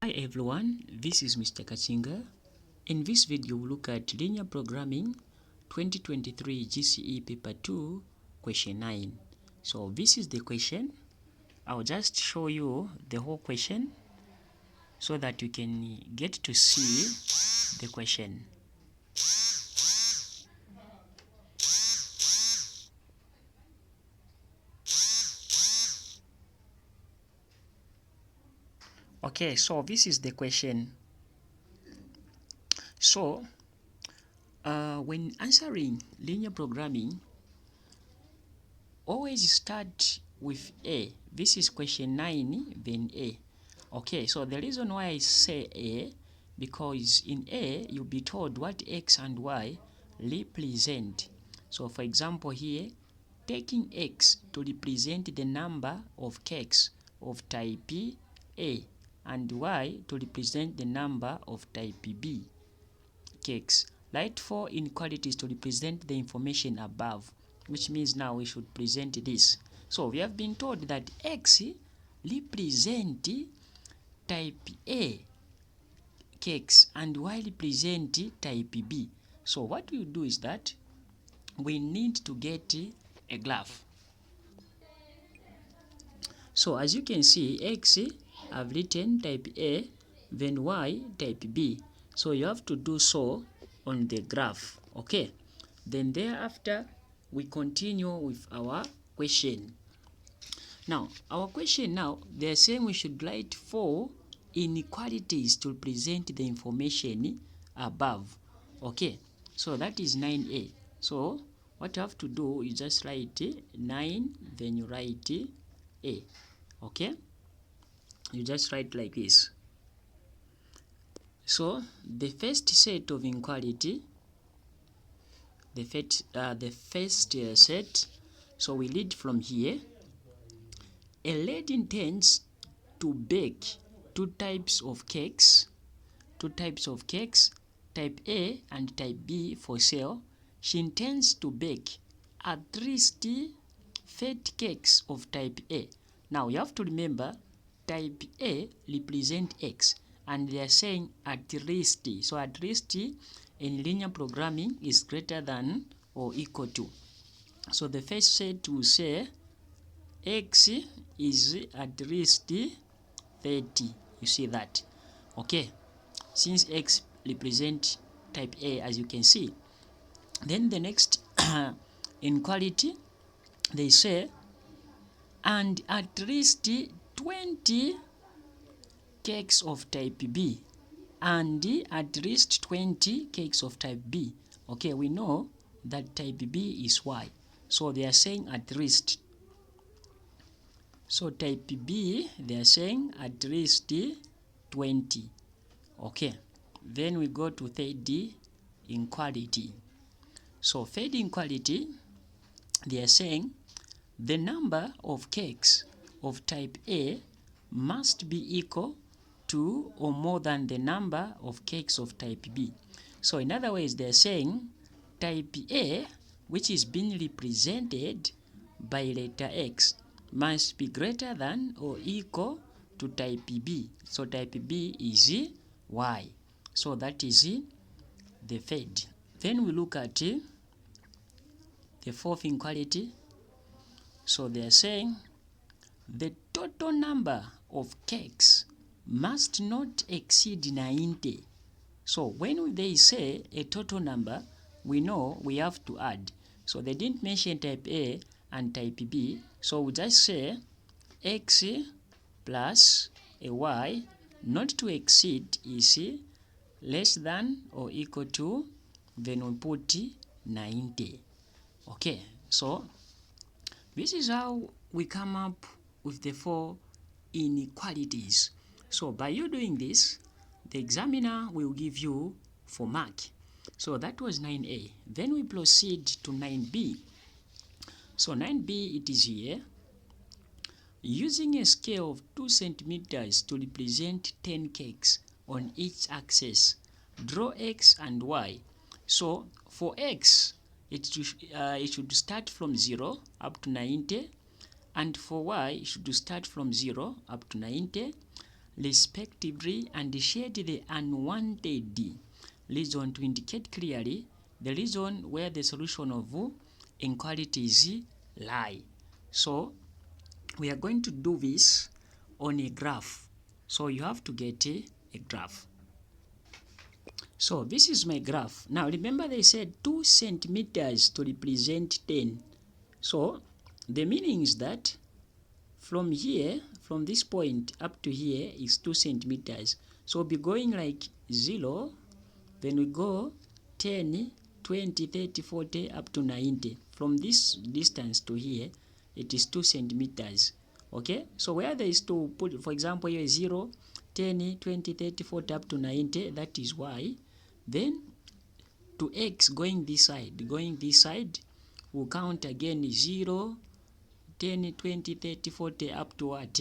Hi everyone, this is Mr. Kachinga. In this video, we'll look at Linear Programming 2023 GCE Paper 2, question 9. So this is the question. I'll just show you the whole question so that you can get to see the question. Okay, so this is the question. So, when answering linear programming, always start with A. This is question 9, then A. Okay, so the reason why I say A, because in A, you'll be told what X and Y represent. So, for example here, taking X to represent the number of cakes of type A and Y to represent the number of type B cakes. Write 4 inequalities to represent the information above, which means now we should present this. So we have been told that X represent type A cakes and Y represent type B. So what we do is that we need to get a graph. So as you can see, X I've written type A, then Y type B. So you have to do so on the graph. Okay, then thereafter we continue with our question. Now our question now, they're saying we should write 4 inequalities to present the information above. Okay, so that is 9A. So what you have to do is just write 9, then you write A. Okay, you just write like this. So the first set of inequality, the first set, so we read from here. A lady intends to bake 2 types of cakes, type A and type B for sale. She intends to bake at least 30 cakes of type A. Now you have to remember type A represent X and they are saying at least. So at least in linear programming is greater than or equal to. So the first set will say X is at least 30. You see that? Okay, since X represent type A, as you can see. Then the next inequality, they say and at least 20 cakes of type B and at least 20 cakes of type B. Okay, we know that type B is Y, so they are saying at least. So type B, they are saying at least 20. Okay, then we go to third inequality. So third inequality, they are saying the number of cakes of type A must be equal to or more than the number of cakes of type B. So in other words, they are saying type A, which is being represented by letter X, must be greater than or equal to type B. So type B is Y. So that is the third. Then we look at the fourth inequality. So they are saying the total number of cakes must not exceed 90. So when they say a total number, we know we have to add. So they didn't mention type A and type B. So we just say X plus a Y not to exceed is less than or equal to, then we put 90. Okay, so this is how we come up with the 4 inequalities. So by you doing this, the examiner will give you 4 marks. So that was 9A. Then we proceed to 9B. So 9B, it is here. Using a scale of 2 centimeters to represent 10 cakes on each axis, draw X and Y. So for X, it should start from 0 up to 90, and for Y, it should start from 0 up to 90. respectively and shade the unwanted region to indicate clearly the region where the solution of inequalities lie. So we are going to do this on a graph. So you have to get a graph. So this is my graph. Now remember they said 2 centimeters to represent 10. So the meaning is that from here, from this point up to here is 2 centimeters. So we'll be going like 0, then we go 10, 20, 30, 40, up to 90. From this distance to here, it is 2 centimeters. Okay, so where there is to put, for example, here 0, 10, 20, 30, 40, up to 90, that is y. Then to x going this side, we'll count again 0, 10, 20, 30, 40, up to what?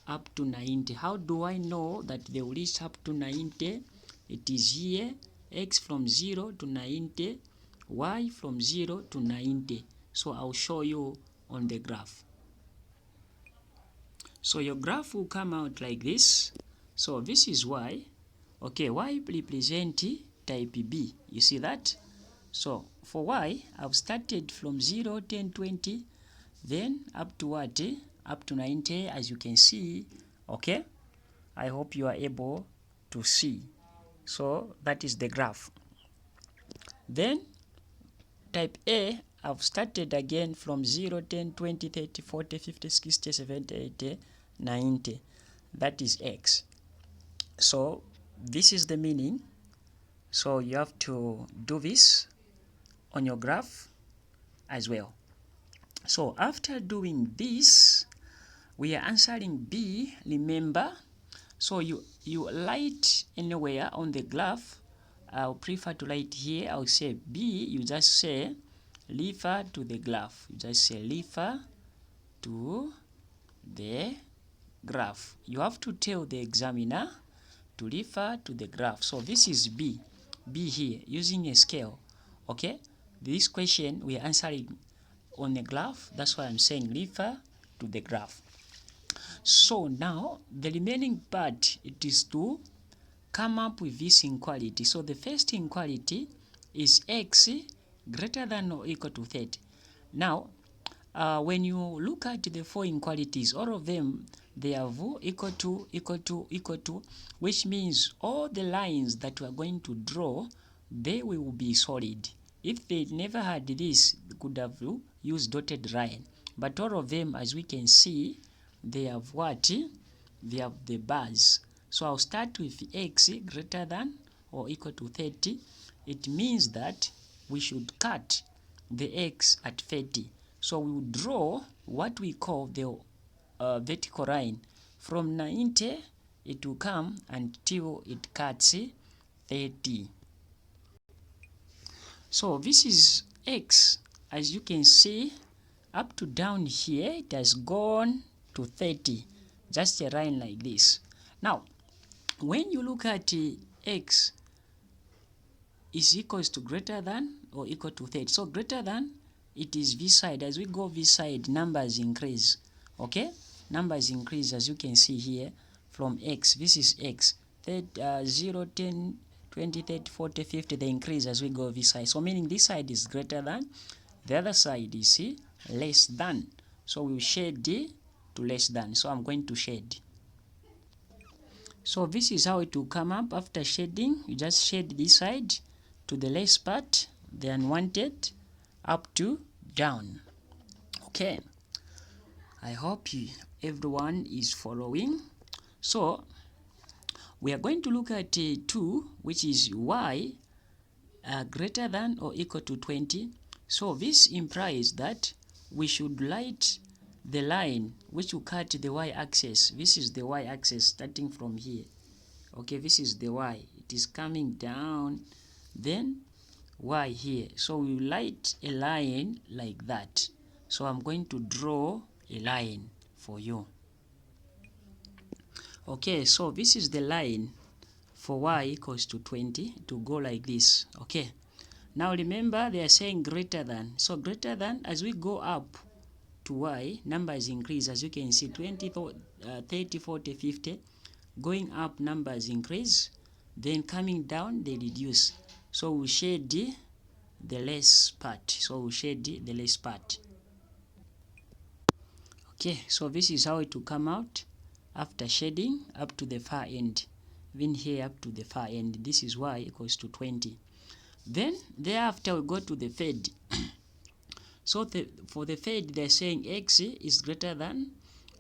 Up to 90. How do I know that they will reach up to 90? It is here, x from 0 to 90, y from 0 to 90. So I'll show you on the graph. So your graph will come out like this. So this is y. Okay, y represent type B. You see that? So for y, I've started from 0, 10, 20, then up to what? Up to 90, as you can see. Okay, I hope you are able to see. So that is the graph. Then type A, I've started again from 0, 10, 20, 30, 40, 50, 60, 70, 80, 90. That is x. So this is the meaning. So you have to do this on your graph as well. So after doing this, we are answering B, remember. So you write anywhere on the graph. I'll prefer to write here. I'll say B, you just say refer to the graph. You just say refer to the graph. You have to tell the examiner to refer to the graph. So this is B here, using a scale. Okay, this question we are answering on a graph. That's why I'm saying refer to the graph. So now the remaining part, it is to come up with this inequality. So the first inequality is x greater than or equal to 30. Now when you look at the 4 inequalities, all of them, they have equal to, which means all the lines that we are going to draw, they will be solid. If they never had this, they could have used dotted line. But all of them, as we can see, they have what? They have the bars. So I'll start with x greater than or equal to 30. It means that we should cut the x at 30. So we will draw what we call the vertical line. From 90, it will come until it cuts 30. So this is x. As you can see, up to down here, it has gone to 30. Just a line like this. Now, when you look at x is equals to greater than or equal to 30. So greater than, it is this side. As we go this side, numbers increase. Okay, numbers increase, as you can see here, from x. This is x. 0, 10, 20, 30, 40, 50, they increase as we go this side. So meaning this side is greater than, the other side is less than. So we will shade to less than. So I'm going to shade. So this is how it will come up after shading. You just shade this side to the less part, the unwanted, up to down. Okay, I hope everyone is following. So we are going to look at 2, which is y greater than or equal to 20. So this implies that we should write the line which will cut the y-axis. This is the y-axis starting from here. Okay, this is the y. It is coming down, then y here. So we write a line like that. So I'm going to draw a line for you. Okay, so this is the line for y equals to 20 to go like this. Okay, now remember they are saying greater than. So greater than, as we go up to y, numbers increase. As you can see, 20, 30, 40, 50, going up numbers increase, then coming down they reduce. So we shade the less part. Okay, so this is how it will come out after shading up to the far end. Even here up to the far end, this is y equals to 20. Then thereafter we go to the fade. So for the fade, they're saying x is greater than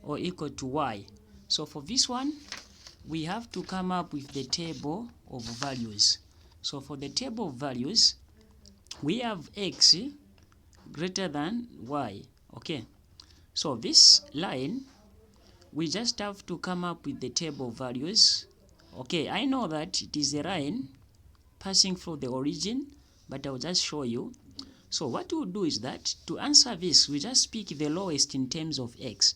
or equal to y. So for this one, we have to come up with the table of values. So for the table of values, we have x greater than y. Okay, so this line, we just have to come up with the table of values. Okay, I know that it is a line passing through the origin, but I'll just show you. So what we'll do is that to answer this, we just pick the lowest in terms of x.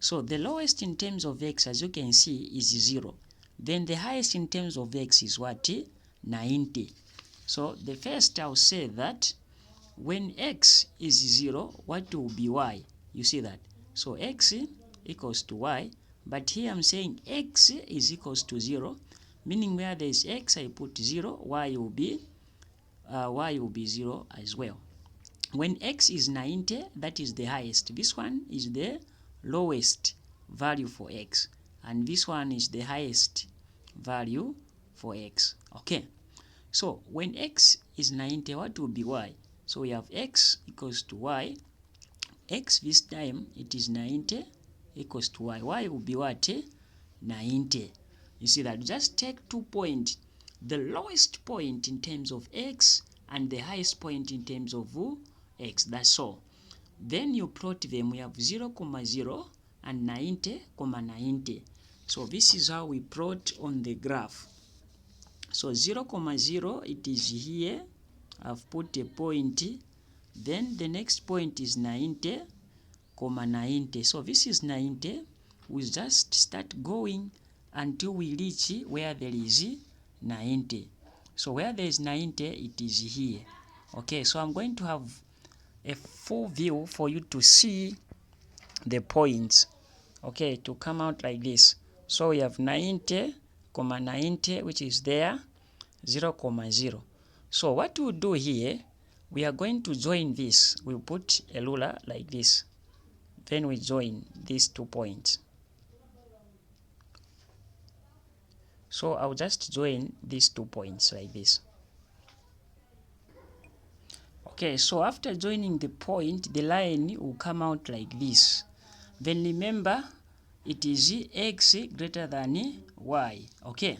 So the lowest in terms of x, as you can see, is 0. Then the highest in terms of x is what? 90. So the first I'll say that when x is 0, what will be y? You see that? So x equals to y, but here I'm saying x is equals to 0, meaning where there is x, I put 0, y will be 0 as well. When x is 90, that is the highest. This one is the lowest value for x, and this one is the highest value for x. Okay, so when x is 90, what will be y? So we have x equals to y. X this time it is 90 equals to y. Y will be what? 90. You see that? Just take 2 points, the lowest point in terms of x and the highest point in terms of x. That's all. Then you plot them. We have 0, 0 and 90, 90. So this is how we plot on the graph. So 0, 0, it is here. I've put a point. Then the next point is 90, 90. So this is 90. We just start going until we reach where there is 90. So where there is 90, it is here. Okay, so I'm going to have a full view for you to see the points. Okay, to come out like this. So we have 90, 90, which is there, 0, 0. So what we'll do here, we are going to join this. We'll put a ruler like this. Then we join these 2 points. So I'll just join these 2 points like this. Okay, so after joining the point, the line will come out like this. Then remember, it is x greater than y. Okay,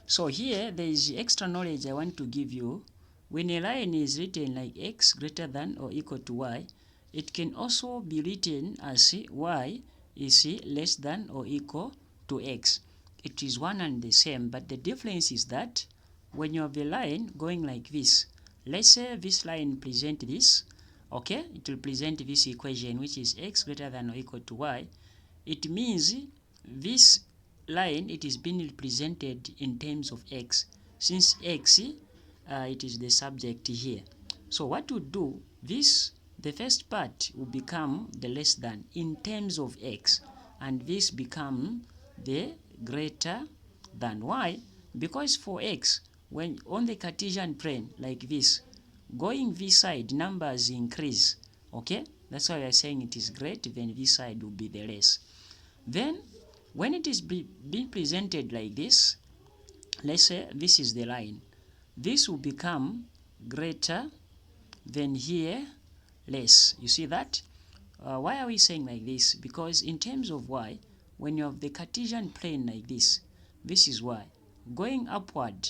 so here there is extra knowledge I want to give you. When a line is written like x greater than or equal to y, it can also be written as y is less than or equal to x. It is one and the same, but the difference is that when you have a line going like this, let's say this line present this, okay, it will present this equation, which is x greater than or equal to y. It means this line, it is being represented in terms of x, since x it is the subject here. So what to do, this, the first part will become the less than in terms of x, and this become the greater than y, because for x, when on the Cartesian plane like this, going this side, numbers increase. Okay, that's why we are saying it is great, then this side will be the less. Then when it is being presented like this, let's say this is the line, this will become greater than here less. You see that? Why are we saying like this? Because in terms of y, when you have the Cartesian plane like this, this is y. Going upward,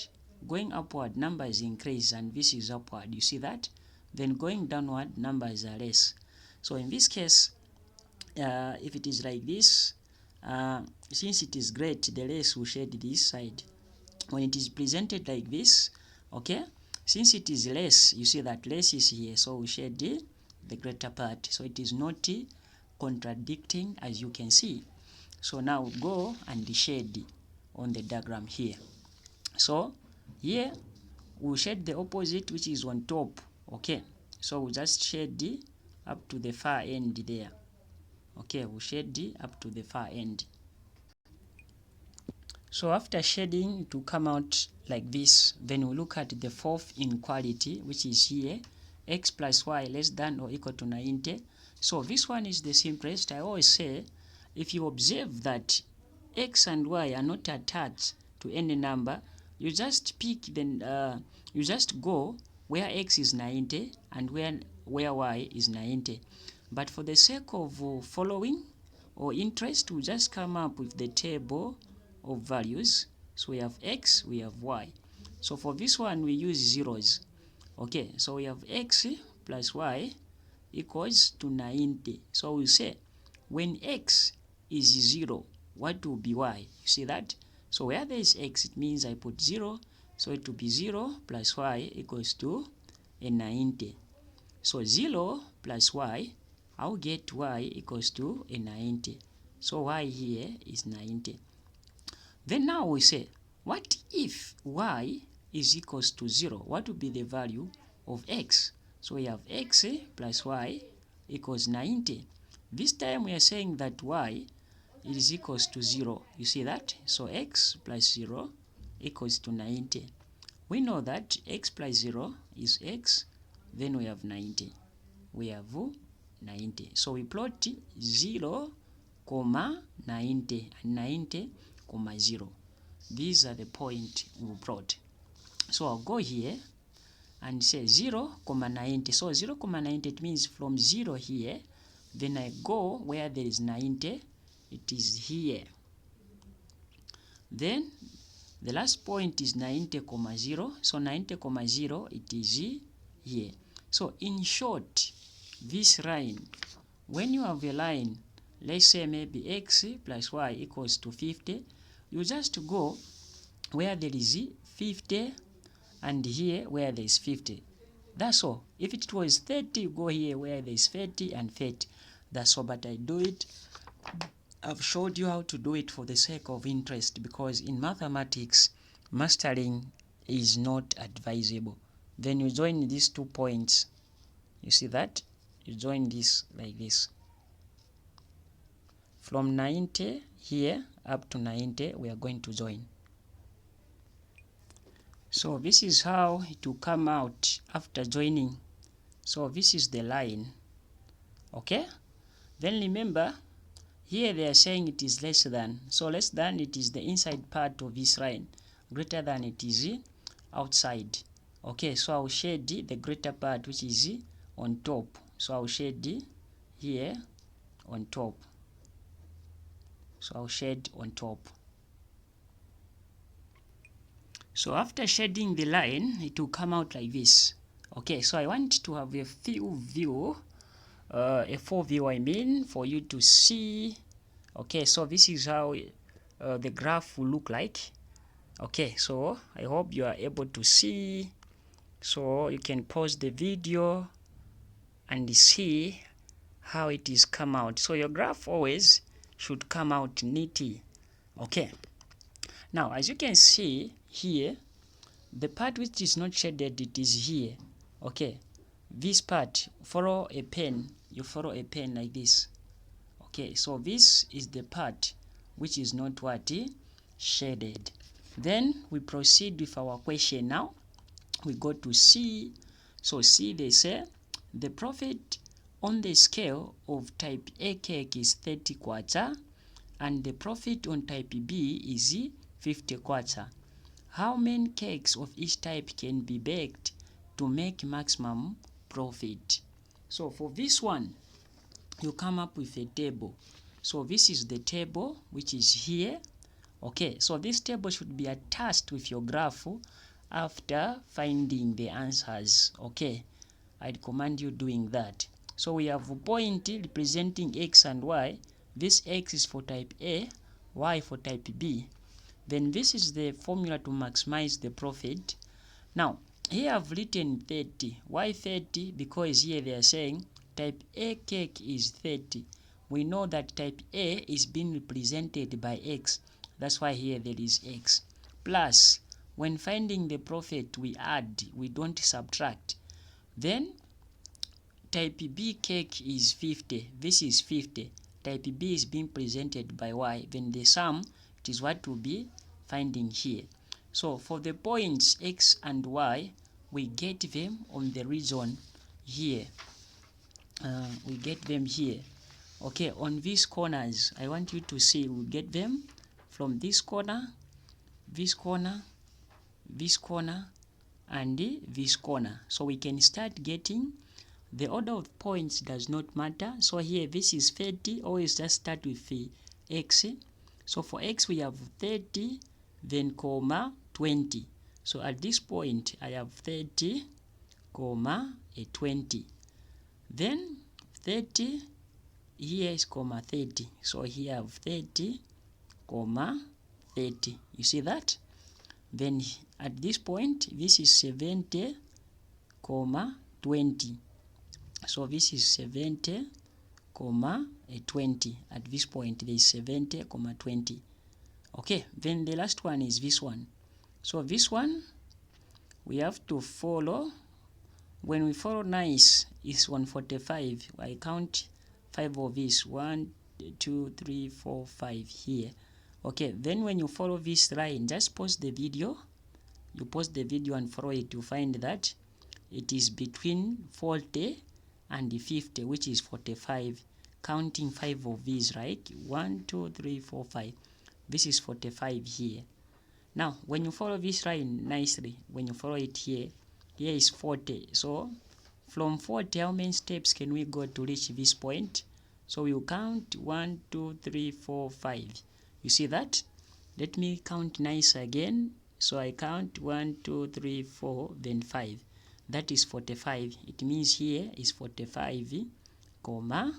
numbers increase, and this is upward. You see that? Then going downward, numbers are less. So in this case, if it is like this, since it is great, the less will shade this side. When it is presented like this, okay, since it is less, you see that less is here, so we shade the greater part. So it is not contradicting, as you can see. So now go and shade on the diagram here. So here we'll shade the opposite, which is on top. Okay, so we'll just shade up to the far end there. Okay, we'll shade up to the far end. So after shading, it will come out like this. Then we look at the fourth inequality, which is here, x plus y less than or equal to 90. So this one is the simplest. I always say, if you observe that x and y are not attached to any number, you just pick the you just go where x is 90 and where y is 90. But for the sake of following or interest, we just come up with the table of values. So we have x, we have y. So for this one, we use zeros. Okay, so we have x plus y equals to 90. So we say when x is 0, what will be y? You see that? So where there is x, it means I put 0. So it will be 0 plus y equals to a 90. So 0 plus y, I'll get y equals to a 90. So y here is 90. Then now we say, what if y is equals to 0? What will be the value of x? So we have x plus y equals 90. This time we are saying that y is equals to 0. You see that? So x plus 0 equals to 90. We know that x plus 0 is x, then we have 90. We have 90. So we plot 0, 90 and 90, 0. These are the point we plot. So I'll go here and say 0, 90. So 0, 90, it means from 0 here, then I go where there is 90, it is here. Then the last point is 90, 0. So 90, 0, it is here. So in short, this line, when you have a line, let's say maybe x plus y equals to 50, you just go where there is 50 and here where there is 50. That's all. If it was 30, you go here where there is 30 and 30. That's all, but I do it. I've showed you how to do it for the sake of interest, because in mathematics, mastering is not advisable. Then you join these 2 points. You see that? You join this like this. From 90 here up to 90, we are going to join. So this is how it will come out after joining. So this is the line. Okay? Then remember, here they are saying it is less than. So less than, it is the inside part of this line. Greater than, it is outside. Okay, so I'll shade the greater part, which is on top. So I'll shade here on top. So I'll shade on top. So after shading the line, it will come out like this. Okay, so I want to have a full view, a full view, I mean, for you to see. Okay, so this is how the graph will look like. Okay, so I hope you are able to see. So you can pause the video and see how it is come out. So your graph always should come out neatly. Okay, now as you can see here, the part which is not shaded, it is here. Okay, this part, follow a pen, you follow a pen like this. Okay, so this is the part which is not what shaded. Then we proceed with our question. Now we go to C. So C, they say the profit on the scale of type A cake is 30 kwacha and the profit on type B is 50 kwacha. How many cakes of each type can be baked to make maximum profit? So for this one, you come up with a table. So this is the table which is here. Okay, so this table should be attached with your graph after finding the answers. Okay, I'd recommend you doing that. So we have a point representing x and y. This x is for type A, y for type B. Then this is the formula to maximize the profit. Now, here I've written 30. Why 30? Because here they are saying type A cake is 30. We know that type A is being represented by x. That's why here there is x. Plus, when finding the profit, we add, we don't subtract. Then, type B cake is 50. This is 50. Type B is being presented by y. Then the sum, it is what will be finding here. So for the points x and y, we get them on the region here. We get them here. Okay, on these corners, I want you to see we get them from this corner, this corner, this corner, and this corner. So we can start getting the order of points does not matter. So here this is 30, always just start with the x. So for x we have 30, then comma 20. So at this point I have 30, comma 20. Then 30, here is comma 30. So here I have 30, comma 30. You see that? Then at this point, this is 70, comma 20. So this is 70, comma 20. At this point, there is 70, comma 20. Okay, then the last one is this one. So this one, we have to follow. When we follow nice, is 145. I count 5 of these. 1, 2, 3, 4, 5 here. Okay, then when you follow this line, just pause the video. You pause the video and follow it. You find that it is between 40 and 50, which is 45. Counting 5 of these, right? 1, 2, 3, 4, 5. This is 45 here. Now, when you follow this line nicely, when you follow it here, here is 40. So from 40, how many steps can we go to reach this point? So we will count 1, 2, 3, 4, 5. You see that? Let me count nice again. So I count 1, 2, 3, 4, then 5. That is 45. It means here is 45, comma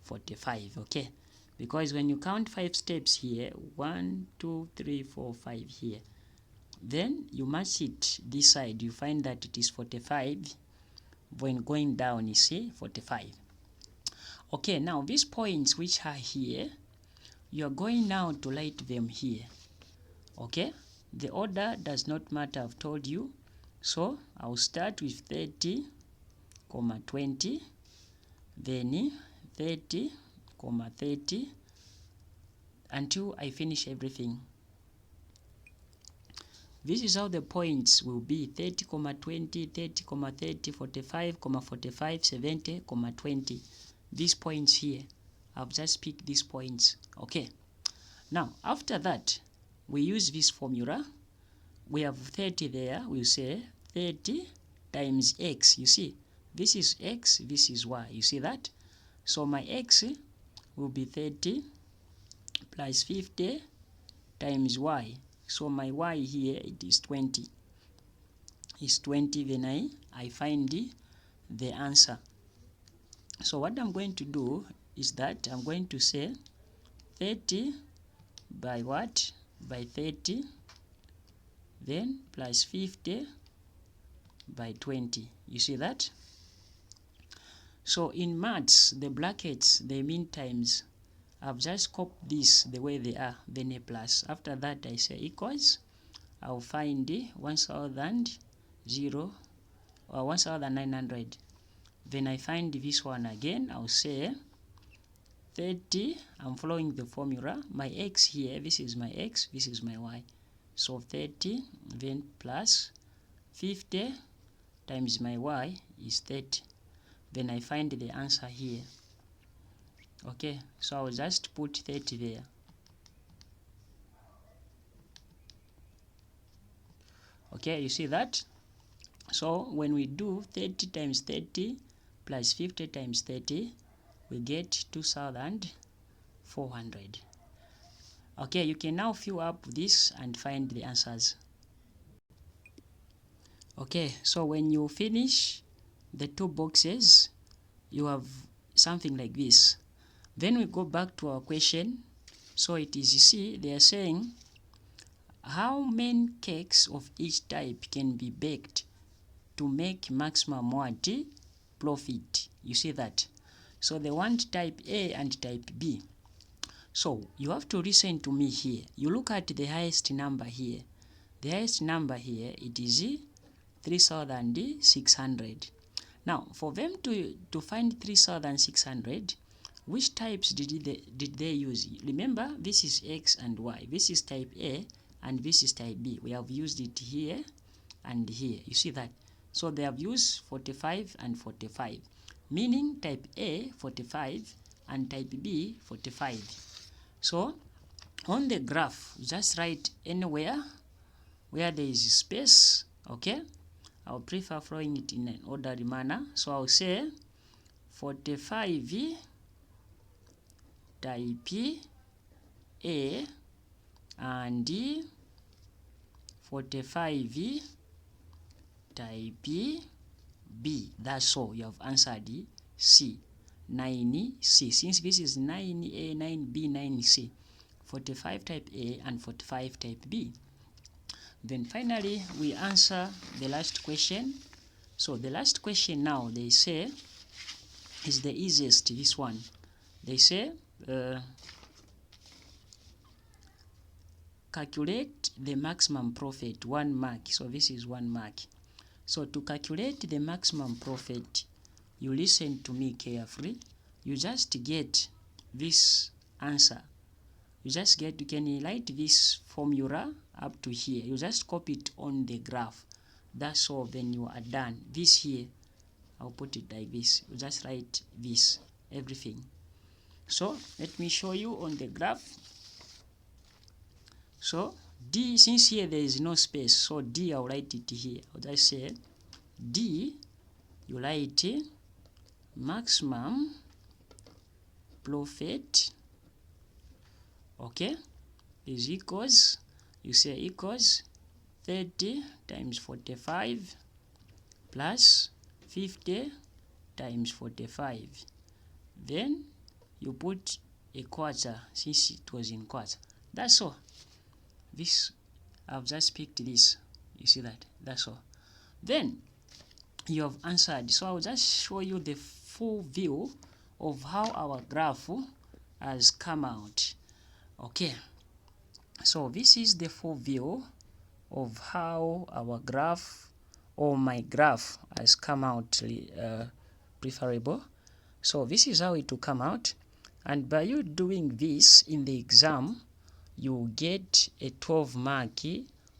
45. Okay, because when you count 5 steps here, 1, 2, 3, 4, 5 here, then you match it this side, you find that it is 45. When going down, you see 45. Okay, now these points which are here, you are going now to write them here. Okay, the order does not matter, I've told you. So I'll start with 30, comma 20, then 30, comma 30, until I finish everything. This is how the points will be: 30, comma 20, 30, comma 30, 45, comma 45, 70, comma 20. These points here, I've just picked these points. Okay, now after that we use this formula. We have 30 there. We'll say 30 times x. You see, this is x, this is y. You see that? So my x will be 30 plus 50 times y. So my y here, it is 20. It's 20. Then I find the answer. So what I'm going to do is that I'm going to say 30 by what? By 30, then plus 50 by 20. You see that? So in maths, the brackets, they mean times. I've just copied this the way they are, then a plus. After that, I say equals. I'll find 1,000 or 1,900. Then I find this one again. I'll say 30. I'm following the formula. My x here, this is my x, this is my y. So 30, then plus 50 times my y is 30. Then I find the answer here. Okay, so I'll just put 30 there. Okay, you see that? So when we do 30 times 30 plus 50 times 30, we get 2,400. Okay, you can now fill up this and find the answers. Okay, so when you finish the 2 boxes, you have something like this. Then we go back to our question. So it is, you see, they are saying how many cakes of each type can be baked to make maximum what? Profit. You see that? So they want type A and type B. So you have to listen to me here. You look at the highest number here. The highest number here, it is 3,600. Now, for them to find 3,600, which types did they use? Remember, this is X and Y. This is type A, and this is type B. We have used it here and here. You see that? So they have used 45 and 45, meaning type A 45 and type B 45. So on the graph, just write anywhere where there is space. Okay, I'll prefer flowing it in an orderly manner. So I'll say 45 type A and 45 type B. That's all. You have answered C. 9C. Since this is 9A, 9B, 9C. 45 type A and 45 type B. Then finally, we answer the last question. So the last question now, they say, is the easiest, this one. They say, calculate the maximum profit, 1 mark. So this is 1 mark. So to calculate the maximum profit, you listen to me carefully. You just get this answer. You can write this formula up to here. You just copy it on the graph. That's all. Then you are done. This here, I'll put it like this. You just write this, everything. So let me show you on the graph. So D, since here there is no space, so D, I'll write it here. I'll just say D, you write maximum profit, okay, is equals, you say equals 30 times 45 plus 50 times 45. Then you put a quarter since it was in quarter. That's all. This, I've just picked this. You see that? That's all. Then you have answered. So I'll just show you the full view of how our graph has come out. Okay. So this is the full view of how our graph, or my graph, has come out preferable. So this is how it will come out. And by you doing this in the exam, you get a 12 mark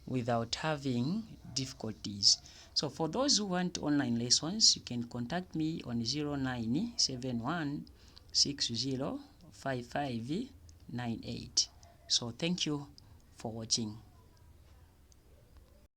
without having difficulties. So for those who want online lessons, you can contact me on 0971605598. So thank you for watching.